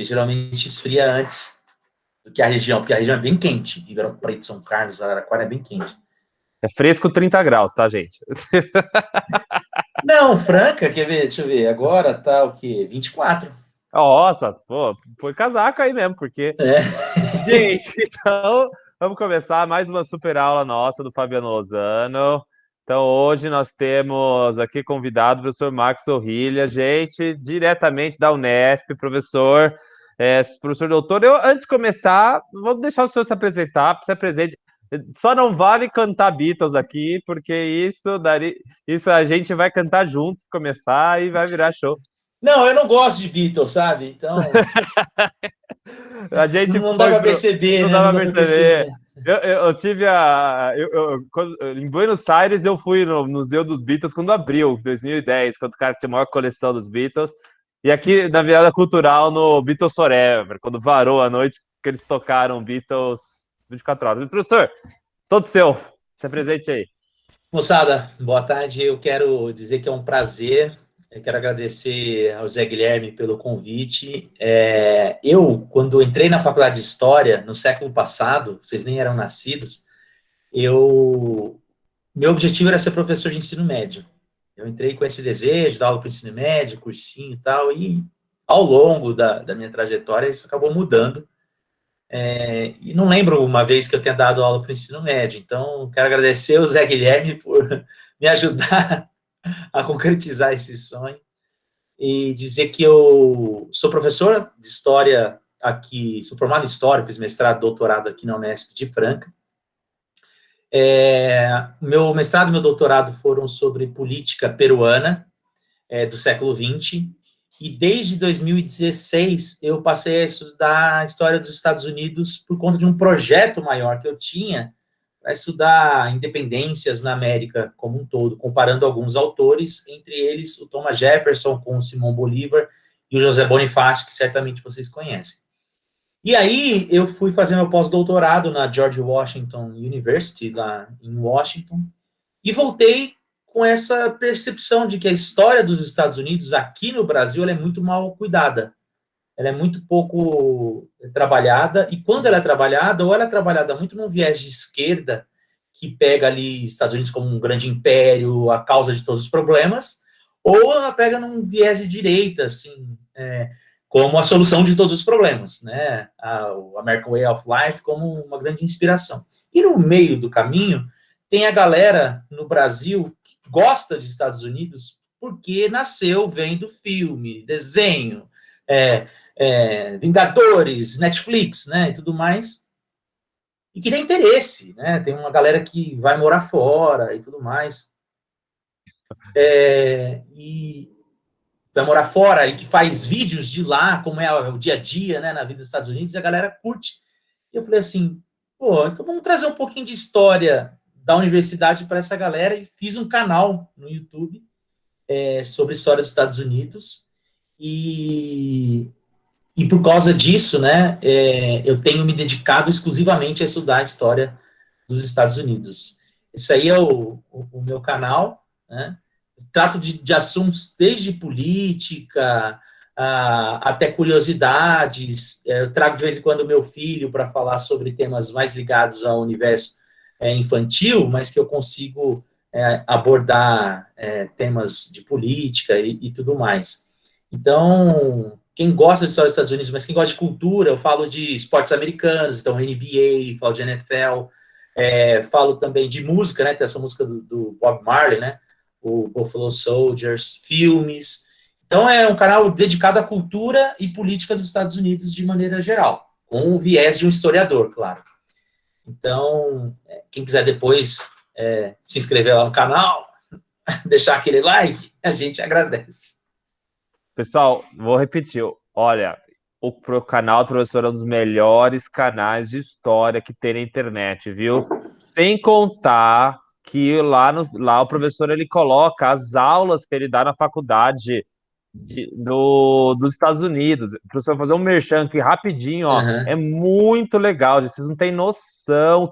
geralmente esfria antes do que a região, porque a região é bem quente. Ribeirão Preto, São Carlos, Araraquara é bem quente. É fresco 30 graus, tá, gente? Não, Franca, quer ver? Deixa eu ver. Agora tá o quê? 24. Nossa, pô, foi casaco aí mesmo, porque... Gente, então, vamos começar mais uma super aula nossa do Fabiano Lozano. Então, hoje nós temos aqui convidado o professor Max Orrilha, gente, diretamente da Unesp, professor, professor doutor. Antes de começar, vou deixar o senhor se apresentar, se apresente. Só não vale cantar Beatles aqui, porque isso a gente vai cantar juntos, começar e vai virar show. Não, eu não gosto de Beatles, sabe? Então, A gente não dá foi para pro. perceber, Não né? dá Não pra dá para perceber. perceber. Eu tive a. Em Buenos Aires, eu fui no Museu dos Beatles quando abriu, em 2010, quando o cara tinha a maior coleção dos Beatles. E aqui na virada cultural no Beatles Forever, quando varou a noite que eles tocaram Beatles 24 horas. Professor, todo seu. Se apresente aí. Moçada, boa tarde. Eu quero dizer que é um prazer. Eu quero agradecer ao Zé Guilherme pelo convite. Quando entrei na faculdade de História, no século passado, vocês nem eram nascidos, meu objetivo era ser professor de ensino médio. Eu entrei com esse desejo, dar aula para o ensino médio, cursinho e tal, e ao longo da minha trajetória isso acabou mudando. E não lembro uma vez que eu tenha dado aula para o ensino médio, então quero agradecer ao Zé Guilherme por me ajudar a concretizar esse sonho e dizer que eu sou professor de História aqui, sou formado em História, fiz mestrado, doutorado aqui na Unesp de Franca. Meu mestrado e meu doutorado foram sobre política peruana do século XX, e desde 2016 eu passei a estudar a história dos Estados Unidos por conta de um projeto maior que eu tinha para estudar independências na América como um todo, comparando alguns autores, entre eles o Thomas Jefferson com o Simão Bolívar e o José Bonifácio, que certamente vocês conhecem. E aí eu fui fazer meu pós-doutorado na George Washington University, lá em Washington, e voltei com essa percepção de que a história dos Estados Unidos aqui no Brasil ela é muito mal cuidada. Ela é muito pouco trabalhada, e quando ela é trabalhada, ou ela é trabalhada muito num viés de esquerda, que pega ali Estados Unidos como um grande império, a causa de todos os problemas, ou ela pega num viés de direita, assim, como a solução de todos os problemas, né? O American Way of Life como uma grande inspiração. E no meio do caminho, tem a galera no Brasil que gosta de Estados Unidos porque nasceu vendo filme, desenho, Vingadores, Netflix, né, e tudo mais, e que tem interesse, né? Tem uma galera que vai morar fora e tudo mais, e vai morar fora e que faz vídeos de lá, como é o dia a dia, né, na vida dos Estados Unidos, e a galera curte. E eu falei assim, pô, então vamos trazer um pouquinho de história da universidade para essa galera, e fiz um canal no YouTube sobre história dos Estados Unidos, e por causa disso, né, eu tenho me dedicado exclusivamente a estudar a história dos Estados Unidos. Esse aí é o meu canal, né? Trato de assuntos desde política até curiosidades. Eu trago de vez em quando o meu filho para falar sobre temas mais ligados ao universo infantil, mas que eu consigo abordar temas de política e tudo mais. Então, quem gosta de história dos Estados Unidos, mas quem gosta de cultura, eu falo de esportes americanos, então NBA, falo de NFL, falo também de música, né? Tem essa música do Bob Marley, né? O Buffalo Soldiers, filmes. Então é um canal dedicado à cultura e política dos Estados Unidos de maneira geral, com o viés de um historiador, claro. Então, quem quiser depois se inscrever lá no canal, deixar aquele like, a gente agradece. Pessoal, vou repetir. Olha, o canal do professor é um dos melhores canais de história que tem na internet, viu? Sem contar que lá o professor ele coloca as aulas que ele dá na faculdade. dos Estados Unidos. Professor, fazer um merchan aqui rapidinho, ó. Uhum. É muito legal, gente. Vocês não têm noção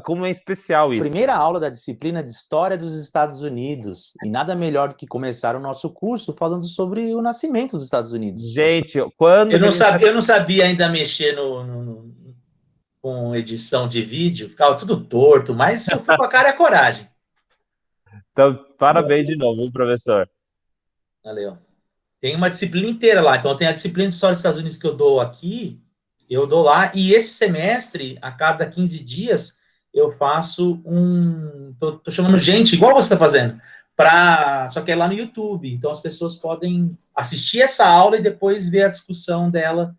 como é especial isso. Primeira aula da disciplina de História dos Estados Unidos. E nada melhor do que começar o nosso curso falando sobre o nascimento dos Estados Unidos. Gente, quando... Eu não sabia ainda mexer com edição de vídeo, ficava tudo torto, mas eu fui com a cara e a coragem. Então, parabéns de novo, professor. Valeu. Tem uma disciplina inteira lá. Então, tem a disciplina de História dos Estados Unidos que eu dou aqui, eu dou lá, e esse semestre, a cada 15 dias, eu faço tô chamando gente, igual você está fazendo, só que é lá no YouTube. Então, as pessoas podem assistir essa aula e depois ver a discussão dela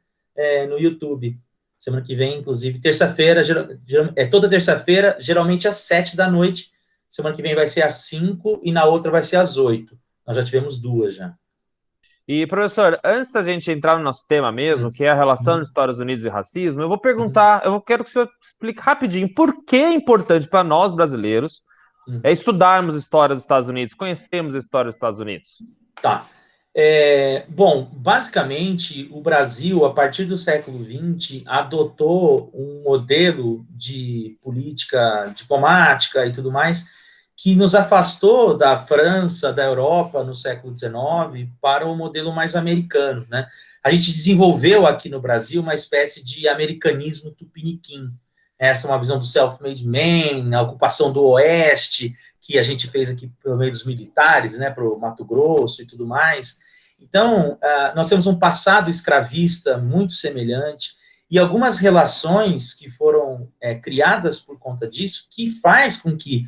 no YouTube. Semana que vem, inclusive, terça-feira, toda terça-feira, geralmente às 7 da noite. Semana que vem vai ser às 5 e na outra vai ser às 8. Nós já tivemos 2 já. E, professor, antes da gente entrar no nosso tema mesmo, que é a relação dos Estados Unidos e racismo, eu vou perguntar, eu quero que o senhor explique rapidinho por que é importante para nós, brasileiros, estudarmos a história dos Estados Unidos, conhecermos a história dos Estados Unidos. Tá. Bom, basicamente, o Brasil, a partir do século XX, adotou um modelo de política diplomática e tudo mais, que nos afastou da França, da Europa, no século XIX, para o modelo mais americano, né? A gente desenvolveu aqui no Brasil uma espécie de americanismo tupiniquim. Essa é uma visão do self-made man, a ocupação do Oeste, que a gente fez aqui pelo meio dos militares, né, para o Mato Grosso e tudo mais. Então, nós temos um passado escravista muito semelhante e algumas relações que foram criadas por conta disso, que faz com que,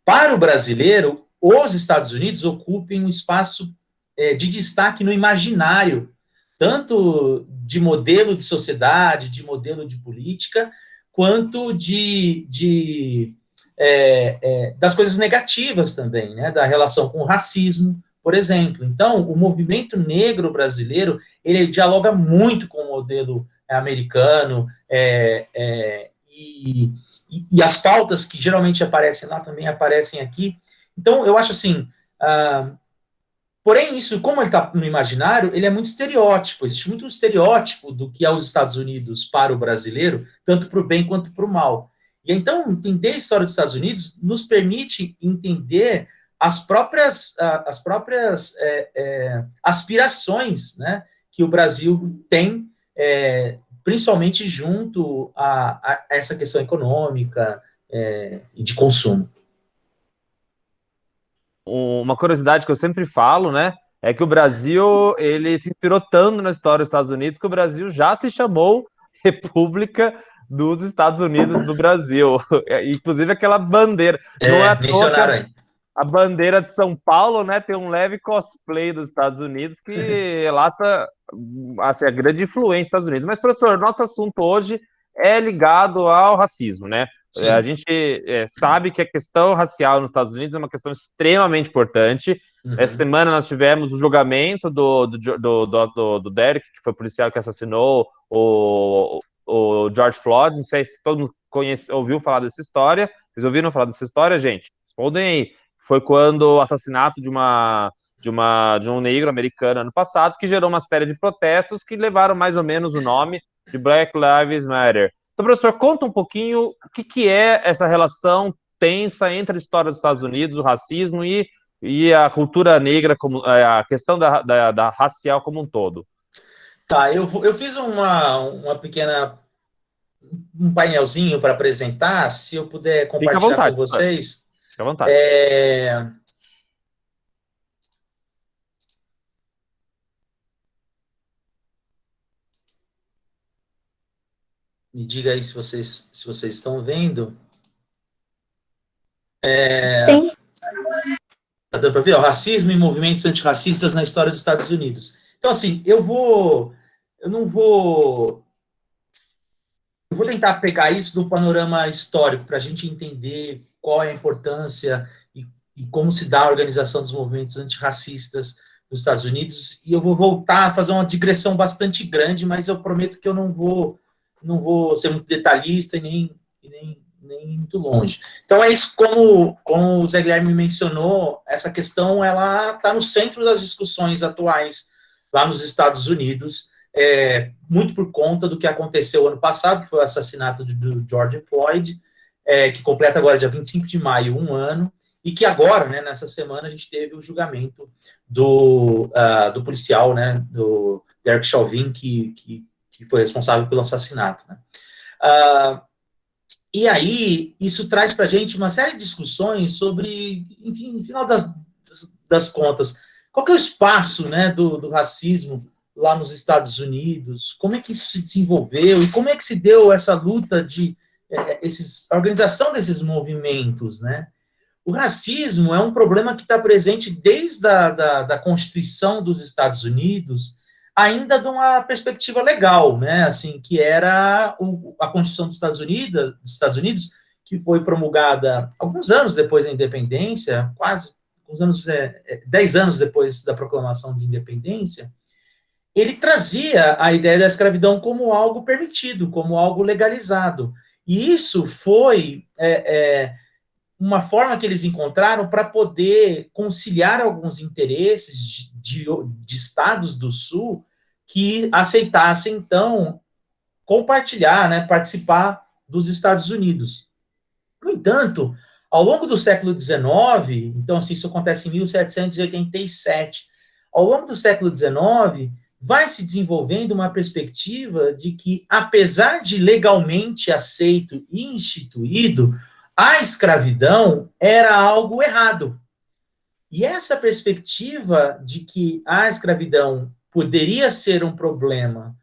para o brasileiro, os Estados Unidos ocupem um espaço de destaque no imaginário, tanto de modelo de sociedade, de modelo de política, quanto das coisas negativas também, né, da relação com o racismo, por exemplo. Então, o movimento negro brasileiro, ele dialoga muito com o modelo americano, e as pautas que geralmente aparecem lá também aparecem aqui. Então, eu acho assim, porém, isso, como ele está no imaginário, ele é muito estereótipo, existe muito um estereótipo do que é os Estados Unidos para o brasileiro, tanto para o bem quanto para o mal. E então, entender a história dos Estados Unidos nos permite entender as próprias aspirações, né, que o Brasil tem, principalmente junto a essa questão econômica e de consumo. Uma curiosidade que eu sempre falo, né, é que o Brasil, ele se inspirou tanto na história dos Estados Unidos que o Brasil já se chamou República dos Estados Unidos do Brasil. Inclusive aquela bandeira. Não é à toa que a bandeira de São Paulo, né, tem um leve cosplay dos Estados Unidos que relata assim, a grande influência dos Estados Unidos. Mas, professor, nosso assunto hoje é ligado ao racismo, né? Sim. A gente sabe que a questão racial nos Estados Unidos é uma questão extremamente importante. Essa semana nós tivemos o julgamento do Derek, que foi o policial que assassinou o George Floyd. Não sei se todo mundo ouviu falar dessa história. Vocês ouviram falar dessa história, gente? Respondem aí. Foi quando o assassinato de um negro americano ano passado, que gerou uma série de protestos que levaram mais ou menos o nome de Black Lives Matter. Então, professor, conta um pouquinho o que é essa relação tensa entre a história dos Estados Unidos, o racismo e a cultura negra, a questão da racial como um todo. Tá, eu fiz uma pequena painelzinho para apresentar, se eu puder compartilhar com vocês. Fica à vontade. Me diga aí se vocês estão vendo. Sim. Tá dando para ver? Racismo e movimentos antirracistas na história dos Estados Unidos. Então, assim, eu vou tentar pegar isso do panorama histórico para a gente entender qual é a importância e como se dá a organização dos movimentos antirracistas nos Estados Unidos. E eu vou voltar a fazer uma digressão bastante grande, mas eu prometo que eu não vou ser muito detalhista e nem muito longe. Então, é isso, como o Zé Guilherme mencionou, essa questão ela está no centro das discussões atuais lá nos Estados Unidos, muito por conta do que aconteceu ano passado, que foi o assassinato do George Floyd, que completa agora, dia 25 de maio, um ano, e que agora, né, nessa semana, a gente teve o julgamento do policial, né, do Derek Chauvin, que foi responsável pelo assassinato. Né? E aí, isso traz para a gente uma série de discussões sobre, enfim, no final das contas, qual que é o espaço, né, do racismo lá nos Estados Unidos, como é que isso se desenvolveu e como é que se deu essa luta a organização desses movimentos, né? O racismo é um problema que está presente desde a Constituição dos Estados Unidos, ainda de uma perspectiva legal, né? Assim, que era a Constituição dos Estados Unidos, que foi promulgada alguns anos depois da independência, quase 10 anos depois da proclamação de independência. Ele trazia a ideia da escravidão como algo permitido, como algo legalizado. E isso foi uma forma que eles encontraram para poder conciliar alguns interesses de estados do Sul que aceitassem, então, compartilhar, né, participar dos Estados Unidos. No entanto, ao longo do século XIX, então, assim, isso acontece em 1787, ao longo do século XIX, vai se desenvolvendo uma perspectiva de que, apesar de legalmente aceito e instituído, a escravidão era algo errado. E essa perspectiva de que a escravidão poderia ser um problema,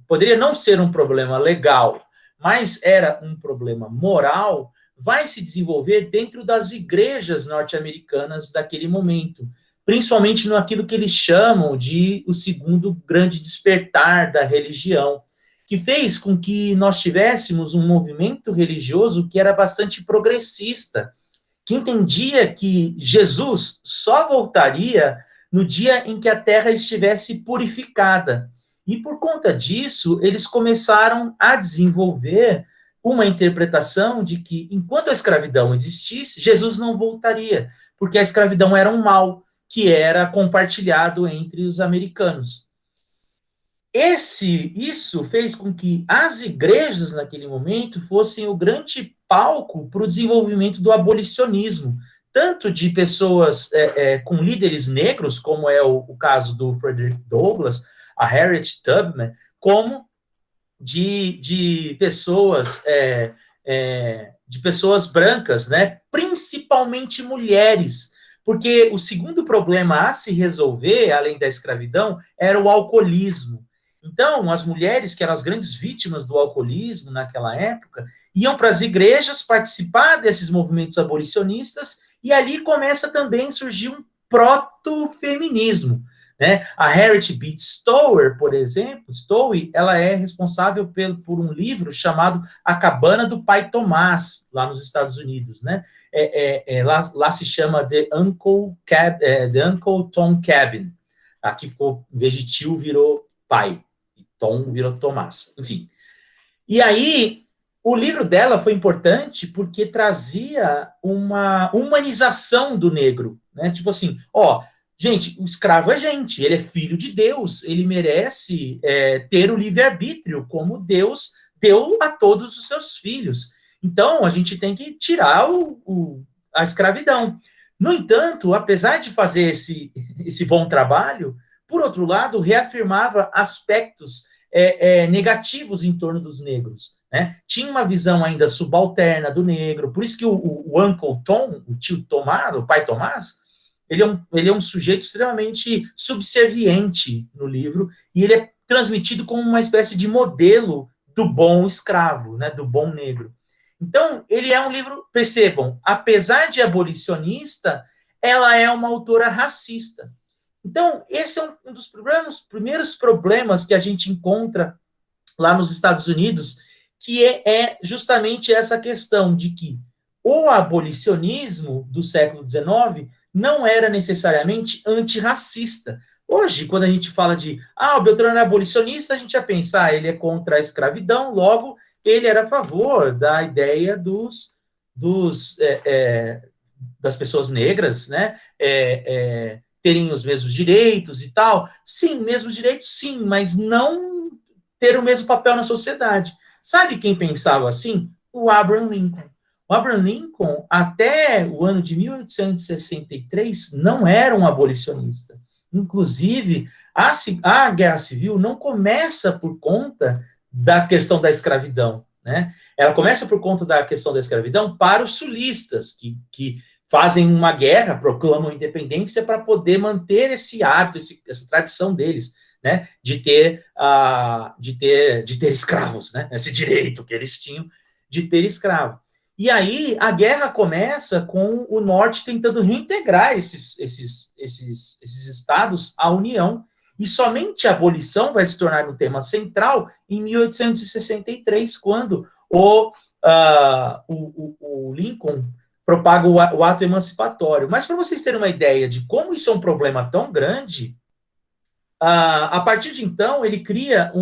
poderia não ser um problema legal, mas era um problema moral, vai se desenvolver dentro das igrejas norte-americanas daquele momento, principalmente naquilo que eles chamam de o segundo grande despertar da religião, que fez com que nós tivéssemos um movimento religioso que era bastante progressista, que entendia que Jesus só voltaria no dia em que a terra estivesse purificada. E por conta disso, eles começaram a desenvolver uma interpretação de que, enquanto a escravidão existisse, Jesus não voltaria, porque a escravidão era um mal que era compartilhado entre os americanos. Isso fez com que as igrejas, naquele momento, fossem o grande palco para o desenvolvimento do abolicionismo, tanto de pessoas com líderes negros, como é o caso do Frederick Douglass, a Harriet Tubman, como de pessoas brancas, né? Principalmente mulheres, porque o segundo problema a se resolver, além da escravidão, era o alcoolismo. Então, as mulheres, que eram as grandes vítimas do alcoolismo naquela época, iam para as igrejas participar desses movimentos abolicionistas, e ali começa também a surgir um proto-feminismo. Né? A Harriet Beecher Stowe, por exemplo, ela é responsável por um livro chamado A Cabana do Pai Tomás, lá nos Estados Unidos. Né? Lá se chama The Uncle Tom Cabin. Aqui ficou, em vez de tio, virou pai. Tom virou Tomás, enfim. E aí, o livro dela foi importante porque trazia uma humanização do negro, né? Tipo assim, gente, o escravo é gente, ele é filho de Deus, ele merece ter o livre-arbítrio, como Deus deu a todos os seus filhos. Então, a gente tem que tirar a escravidão. No entanto, apesar de fazer esse bom trabalho, por outro lado, reafirmava aspectos negativos em torno dos negros. Né? Tinha uma visão ainda subalterna do negro, por isso que o Uncle Tom, o tio Tomás, o pai Tomás, ele é um sujeito extremamente subserviente no livro, e ele é transmitido como uma espécie de modelo do bom escravo, né, do bom negro. Então, ele é um livro, percebam, apesar de abolicionista, ela é uma autora racista. Então, esse é um dos primeiros problemas que a gente encontra lá nos Estados Unidos, que é justamente essa questão de que o abolicionismo do século XIX não era necessariamente antirracista. Hoje, quando a gente fala de o Beltrano é abolicionista, a gente já pensa, ele é contra a escravidão, logo, ele era a favor da ideia das pessoas negras, né, terem os mesmos direitos e tal. Sim, mesmos direitos, sim, mas não ter o mesmo papel na sociedade. Sabe quem pensava assim? O Abraham Lincoln. O Abraham Lincoln, até o ano de 1863, não era um abolicionista. Inclusive, a Guerra Civil não começa por conta da questão da escravidão, né? Ela começa por conta da questão da escravidão para os sulistas, que fazem uma guerra, proclamam independência para poder manter esse hábito, essa tradição deles, né? De ter escravos, né? Esse direito que eles tinham de ter escravo. E aí a guerra começa com o Norte tentando reintegrar esses estados à União, e somente a abolição vai se tornar um tema central em 1863, quando o Lincoln propaga o ato emancipatório. Mas para vocês terem uma ideia de como isso é um problema tão grande, a partir de então ele cria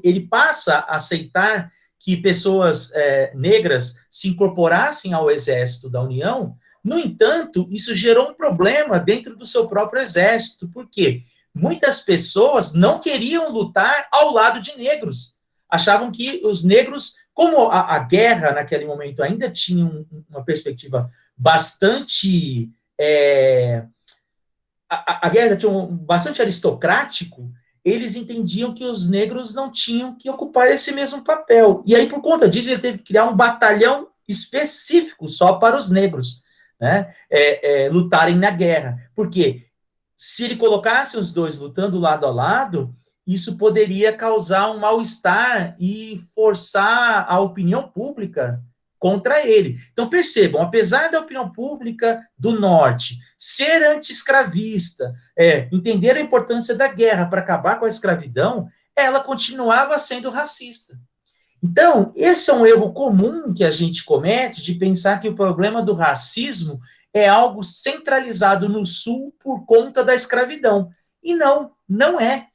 ele passa a aceitar que pessoas negras se incorporassem ao exército da União. No entanto, isso gerou um problema dentro do seu próprio exército. Por quê? Muitas pessoas não queriam lutar ao lado de negros. Achavam que os negros, como a guerra naquele momento ainda tinha uma perspectiva bastante... a guerra tinha bastante aristocrático, eles entendiam que os negros não tinham que ocupar esse mesmo papel. E aí, por conta disso, ele teve que criar um batalhão específico só para os negros, né, lutarem na guerra. Por quê? Se ele colocasse os dois lutando lado a lado, isso poderia causar um mal-estar e forçar a opinião pública contra ele. Então, percebam, apesar da opinião pública do Norte ser anti-escravista, entender a importância da guerra para acabar com a escravidão, ela continuava sendo racista. Então, esse é um erro comum que a gente comete, de pensar que o problema do racismo é algo centralizado no Sul por conta da escravidão. E não é.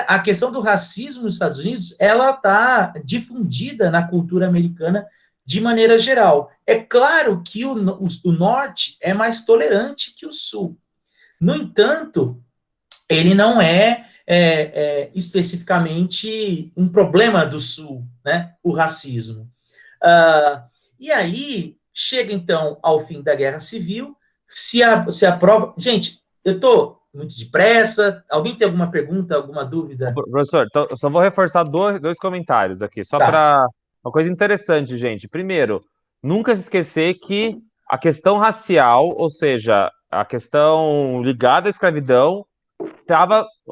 A questão do racismo nos Estados Unidos, ela está difundida na cultura americana de maneira geral. É claro que o Norte é mais tolerante que o Sul. No entanto, ele não é especificamente um problema do Sul, né? O racismo. E aí, chega então ao fim da Guerra Civil, se aprova... Gente, eu estou muito depressa. Alguém tem alguma pergunta, alguma dúvida? Professor, então, eu só vou reforçar dois comentários aqui, só para... Uma coisa interessante, gente. Primeiro, nunca se esquecer que a questão racial, ou seja, a questão ligada à escravidão,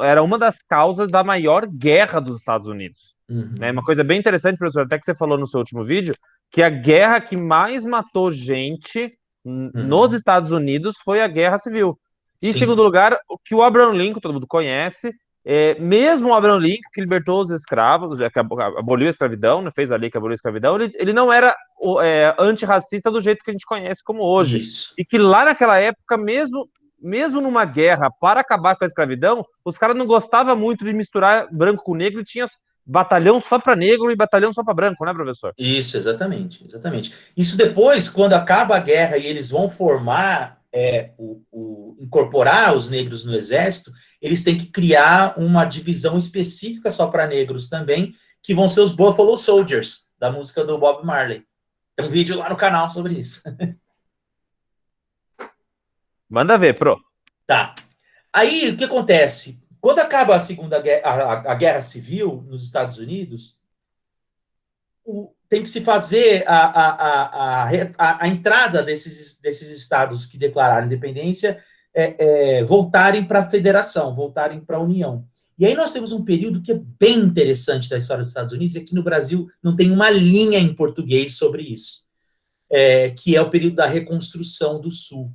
era uma das causas da maior guerra dos Estados Unidos. Né? Uma coisa bem interessante, professor, até que você falou no seu último vídeo, que a guerra que mais matou gente nos Estados Unidos foi a Guerra Civil. E, em segundo lugar, o que o Abraham Lincoln, todo mundo conhece, mesmo o Abraham Lincoln, que libertou os escravos, que aboliu a escravidão, né, fez a lei que aboliu a escravidão, ele não era antirracista do jeito que a gente conhece como hoje. Isso. E que lá naquela época, mesmo numa guerra para acabar com a escravidão, os caras não gostavam muito de misturar branco com negro, e tinha batalhão só para negro e batalhão só para branco, né, professor? Isso, exatamente. Isso depois, quando acaba a guerra e eles vão formar, incorporar os negros no exército, eles têm que criar uma divisão específica só para negros também, que vão ser os Buffalo Soldiers, da música do Bob Marley. Tem um vídeo lá no canal sobre isso. Manda ver, pro. Tá. Aí, o que acontece? Quando acaba a Guerra Civil nos Estados Unidos, tem que se fazer a entrada desses estados que declararam independência voltarem para a federação, voltarem para a União. E aí nós temos um período que é bem interessante da história dos Estados Unidos, e aqui no Brasil não tem uma linha em português sobre isso, que é o período da reconstrução do Sul.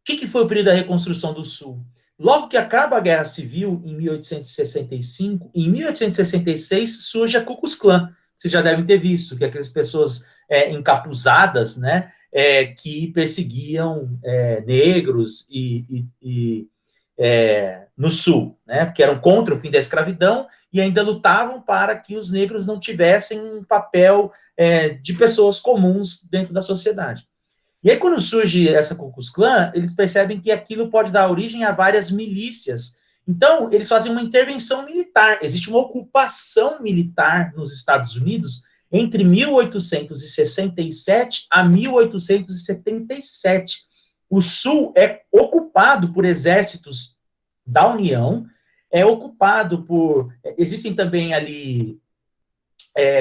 O que foi o período da reconstrução do Sul? Logo que acaba a Guerra Civil, em 1865, em 1866 surge a Ku Klux Klan. Vocês já devem ter visto, que é aquelas pessoas encapuzadas, né, que perseguiam negros no Sul, né, porque eram contra o fim da escravidão e ainda lutavam para que os negros não tivessem um papel de pessoas comuns dentro da sociedade. E aí, quando surge essa Ku Klux Klan, eles percebem que aquilo pode dar origem a várias milícias. Então, eles fazem uma intervenção militar. Existe uma ocupação militar nos Estados Unidos entre 1867 a 1877. O Sul é ocupado por exércitos da União, é ocupado por... Existem também ali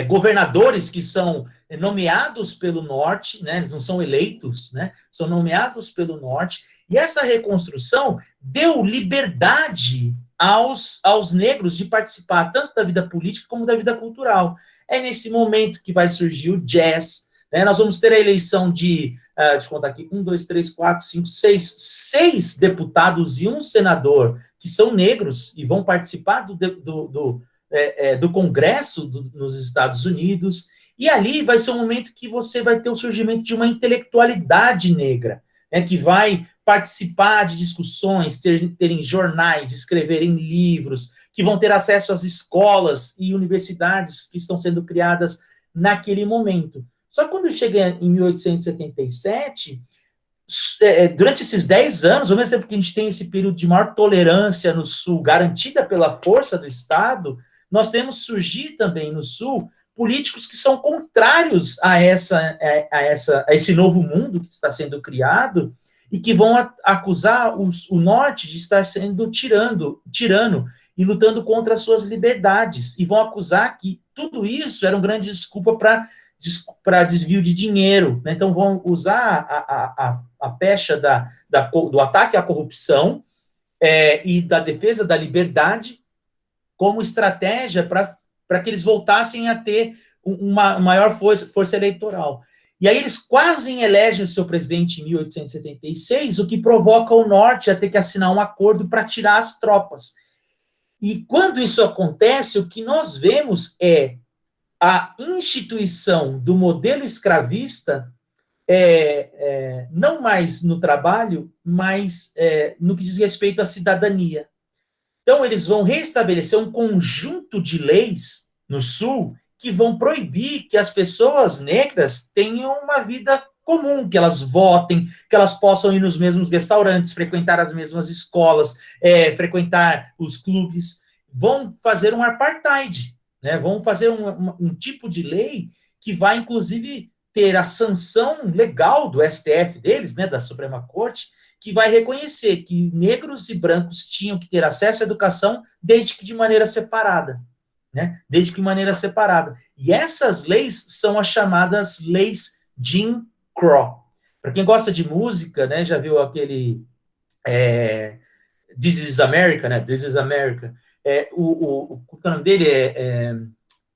governadores que são nomeados pelo Norte, né, eles não são eleitos, né, são nomeados pelo Norte, e essa reconstrução deu liberdade aos negros de participar tanto da vida política como da vida cultural. É nesse momento que vai surgir o jazz, né, nós vamos ter a eleição de, deixa eu contar aqui, 1, 2, 3, 4, 5, 6 deputados e um senador que são negros e vão participar do Congresso nos Estados Unidos, e ali vai ser um momento que você vai ter o surgimento de uma intelectualidade negra, né, que vai participar de discussões, terem jornais, escreverem livros, que vão ter acesso às escolas e universidades que estão sendo criadas naquele momento. Só que quando chega em 1877, durante esses 10 anos, ao mesmo tempo que a gente tem esse período de maior tolerância no Sul, garantida pela força do Estado, nós temos surgir também no Sul políticos que são contrários a esse novo mundo que está sendo criado e que vão acusar o Norte de estar sendo tirano e lutando contra as suas liberdades, e vão acusar que tudo isso era uma grande desculpa para desvio de dinheiro, né? Então vão usar a pecha do ataque à corrupção e da defesa da liberdade como estratégia para que eles voltassem a ter uma maior força eleitoral. E aí eles quase elegem o seu presidente em 1876, o que provoca o Norte a ter que assinar um acordo para tirar as tropas. E quando isso acontece, o que nós vemos é a instituição do modelo escravista, não mais no trabalho, mas no que diz respeito à cidadania. Então, eles vão restabelecer um conjunto de leis no Sul que vão proibir que as pessoas negras tenham uma vida comum, que elas votem, que elas possam ir nos mesmos restaurantes, frequentar as mesmas escolas, frequentar os clubes. Vão fazer um apartheid, né? Vão fazer um tipo de lei que vai, inclusive, ter a sanção legal do STF deles, né, da Suprema Corte, que vai reconhecer que negros e brancos tinham que ter acesso à educação desde que de maneira separada, né? Desde que de maneira separada. E essas leis são as chamadas leis Jim Crow. Para quem gosta de música, né, já viu aquele This is America, né? This is America. O nome dele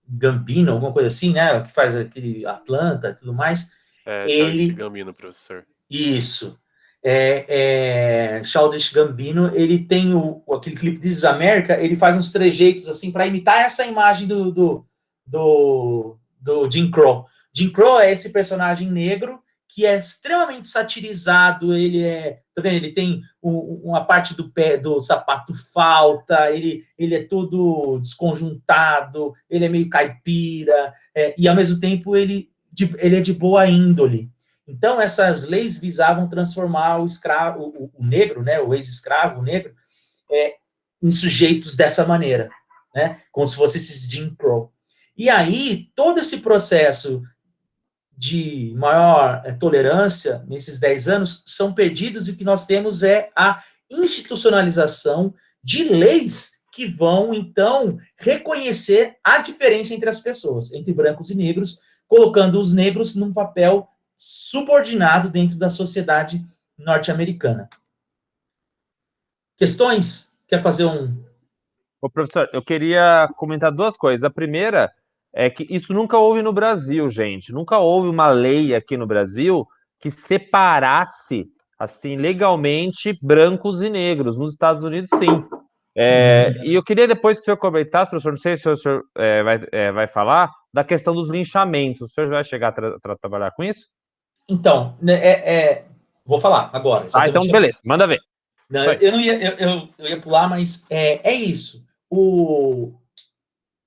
Gambino, alguma coisa assim, né? Que faz aquele Atlanta e tudo mais. Childish Gambino, professor. Isso. Childish Gambino, ele tem aquele clipe This is America, ele faz uns trejeitos assim para imitar essa imagem do Jim Crow. Jim Crow é esse personagem negro que é extremamente satirizado, tá vendo? Ele tem uma parte do pé do sapato falta, ele é todo desconjuntado, ele é meio caipira, e ao mesmo tempo ele é de boa índole. Então, essas leis visavam transformar o escravo, o negro, né, o ex-escravo, o negro, em sujeitos dessa maneira, né, como se fosse esses Jim Crow. E aí, todo esse processo de maior tolerância nesses 10 anos são perdidos, e o que nós temos é a institucionalização de leis que vão, então, reconhecer a diferença entre as pessoas, entre brancos e negros, colocando os negros num papel subordinado dentro da sociedade norte-americana. Questões? Quer fazer um... Ô, professor, eu queria comentar duas coisas. A primeira é que isso nunca houve no Brasil, gente. Nunca houve uma lei aqui no Brasil que separasse, assim, legalmente, brancos e negros. Nos Estados Unidos, sim. E eu queria depois que o senhor comentasse, professor, não sei se o senhor vai falar, da questão dos linchamentos. O senhor vai chegar a trabalhar com isso? Então, vou falar agora. Então, beleza, manda ver. Não, eu ia pular, mas é isso.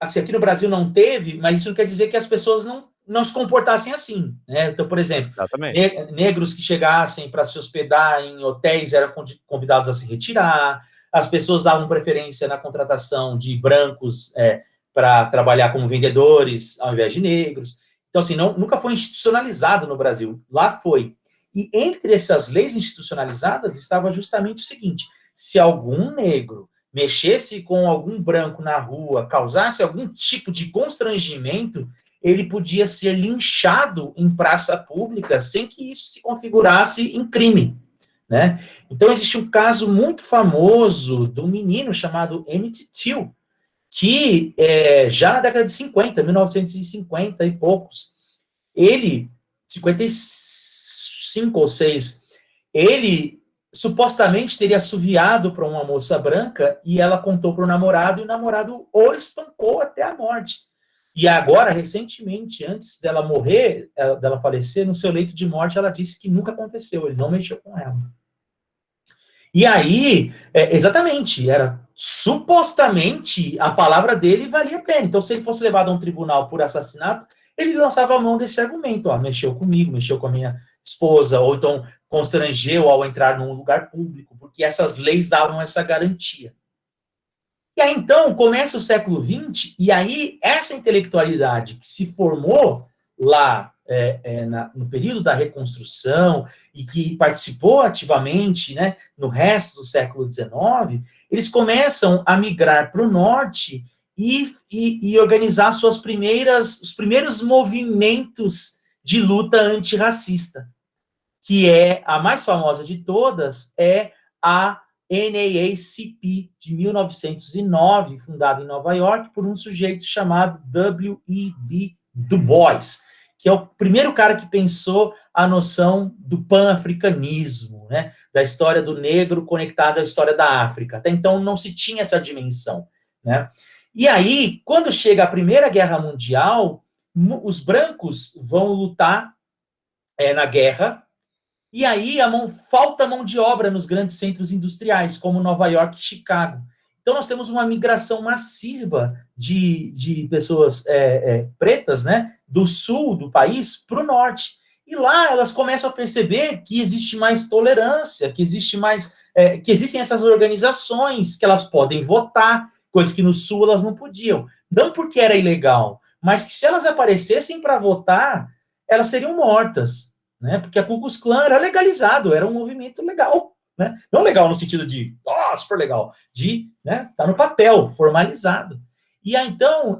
Assim, aqui no Brasil não teve, mas isso não quer dizer que as pessoas não se comportassem assim, né? Então, por exemplo, negros que chegassem para se hospedar em hotéis eram convidados a se retirar, as pessoas davam preferência na contratação de brancos para trabalhar como vendedores ao invés de negros. Então, assim, nunca foi institucionalizado no Brasil. Lá foi. E entre essas leis institucionalizadas estava justamente o seguinte: se algum negro mexesse com algum branco na rua, causasse algum tipo de constrangimento, ele podia ser linchado em praça pública sem que isso se configurasse em crime, né? Então, existe um caso muito famoso de um menino chamado Emmett Till, que já na década de 50, 1950 e poucos, ele, 55 ou 6, ele supostamente teria assoviado para uma moça branca e ela contou para o namorado e o namorado o espancou até a morte. E agora, recentemente, antes dela morrer, dela falecer, no seu leito de morte, ela disse que nunca aconteceu, ele não mexeu com ela. E aí, exatamente, era supostamente a palavra dele valia a pena. Então, se ele fosse levado a um tribunal por assassinato, ele lançava a mão desse argumento, ó, mexeu comigo, mexeu com a minha esposa, ou então constrangeu ao entrar num lugar público, porque essas leis davam essa garantia. E aí, então, começa o século XX, e aí essa intelectualidade que se formou lá no período da reconstrução e que participou ativamente, né, no resto do século XIX, eles começam a migrar para o norte e organizar os primeiros movimentos de luta antirracista, que a mais famosa de todas é a NAACP, de 1909, fundada em Nova York por um sujeito chamado W.E.B. Du Bois, que é o primeiro cara que pensou a noção do pan-africanismo, né, da história do negro conectada à história da África. Até então não se tinha essa dimensão, né? E aí, quando chega a Primeira Guerra Mundial, os brancos vão lutar na guerra, e aí falta mão de obra nos grandes centros industriais, como Nova York e Chicago. Então, nós temos uma migração massiva de pessoas pretas, né, do sul do país para o norte. E lá elas começam a perceber que existe mais tolerância, que existem essas organizações, que elas podem votar, coisas que no sul elas não podiam. Não porque era ilegal, mas que se elas aparecessem para votar, elas seriam mortas, né? Porque a Ku Klux Klan era legalizado, era um movimento legal, né? Não legal no sentido de, super legal, né, tá no papel, formalizado. E aí, então,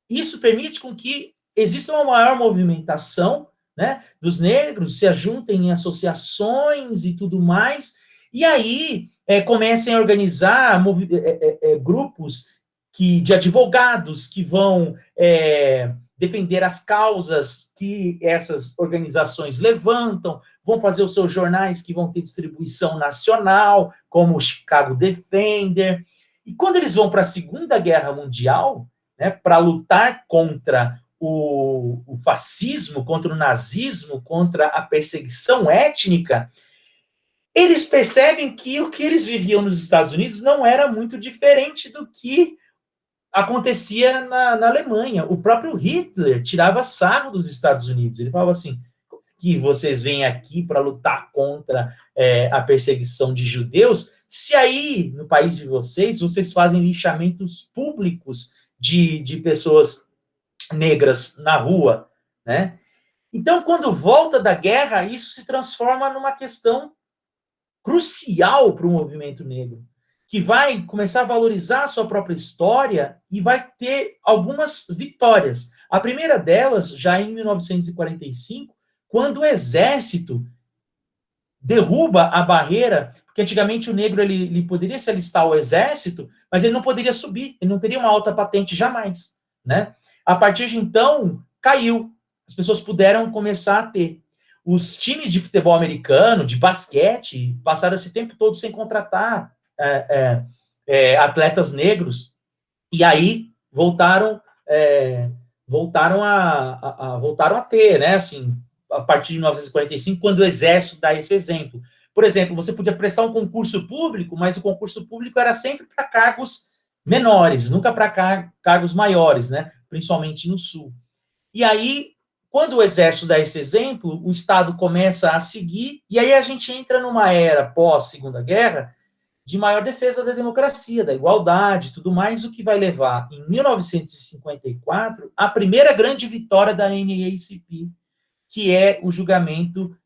isso permite com que exista uma maior movimentação, né, dos negros, se ajuntem em associações e tudo mais, e aí comecem a organizar grupos de advogados que vão defender as causas que essas organizações levantam, vão fazer os seus jornais que vão ter distribuição nacional, como o Chicago Defender. E quando eles vão para a Segunda Guerra Mundial, né, para lutar contra o fascismo, contra o nazismo, contra a perseguição étnica, eles percebem que o que eles viviam nos Estados Unidos não era muito diferente do que acontecia na Alemanha. O próprio Hitler tirava sarro dos Estados Unidos. Ele falava assim, que vocês vêm aqui para lutar contra a perseguição de judeus, se aí, no país de vocês fazem linchamentos públicos de pessoas negras na rua, né? Então, quando volta da guerra, isso se transforma numa questão crucial para o movimento negro, que vai começar a valorizar a sua própria história e vai ter algumas vitórias. A primeira delas, já em 1945, quando o exército derruba a barreira, porque antigamente o negro ele poderia se alistar ao exército, mas ele não poderia subir, ele não teria uma alta patente jamais, né? A partir de então, caiu. As pessoas puderam começar a ter. Os times de futebol americano, de basquete, passaram esse tempo todo sem contratar atletas negros, e aí voltaram a ter, né, assim, a partir de 1945, quando o exército dá esse exemplo. Por exemplo, você podia prestar um concurso público, mas o concurso público era sempre para cargos menores, nunca para cargos maiores, né, principalmente no Sul. E aí quando o exército dá esse exemplo, o Estado começa a seguir, e aí a gente entra numa era pós-Segunda Guerra de maior defesa da democracia, da igualdade, tudo mais, o que vai levar, em 1954, a primeira grande vitória da NAACP, que é o julgamento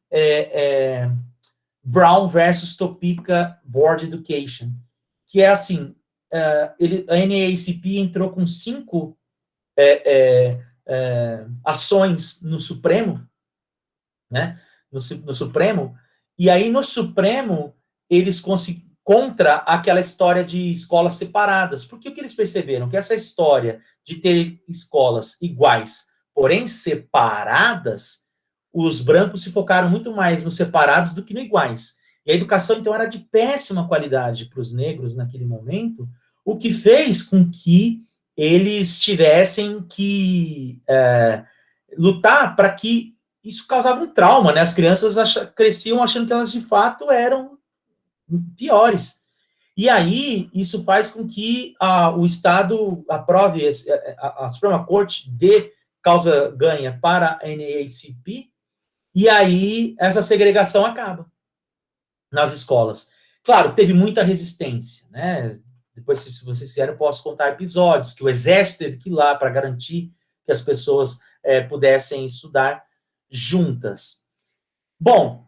Brown versus Topeka Board Education, que é assim, a NAACP entrou com 5 ações no Supremo, né? No Supremo, e aí no Supremo eles conseguiram contra aquela história de escolas separadas, porque o que eles perceberam? Que essa história de ter escolas iguais, porém separadas, os brancos se focaram muito mais nos separados do que no iguais. E a educação, então, era de péssima qualidade para os negros naquele momento, o que fez com que eles tivessem que lutar para que isso causava um trauma, né? As crianças cresciam achando que elas, de fato, eram piores. E aí, isso faz com que o Estado aprove, a Suprema Corte dê causa ganha para a NAACP, e aí essa segregação acaba nas escolas. Claro, teve muita resistência, né? Depois, se vocês quiserem, eu posso contar episódios que o exército teve que ir lá para garantir que as pessoas pudessem estudar juntas. Bom,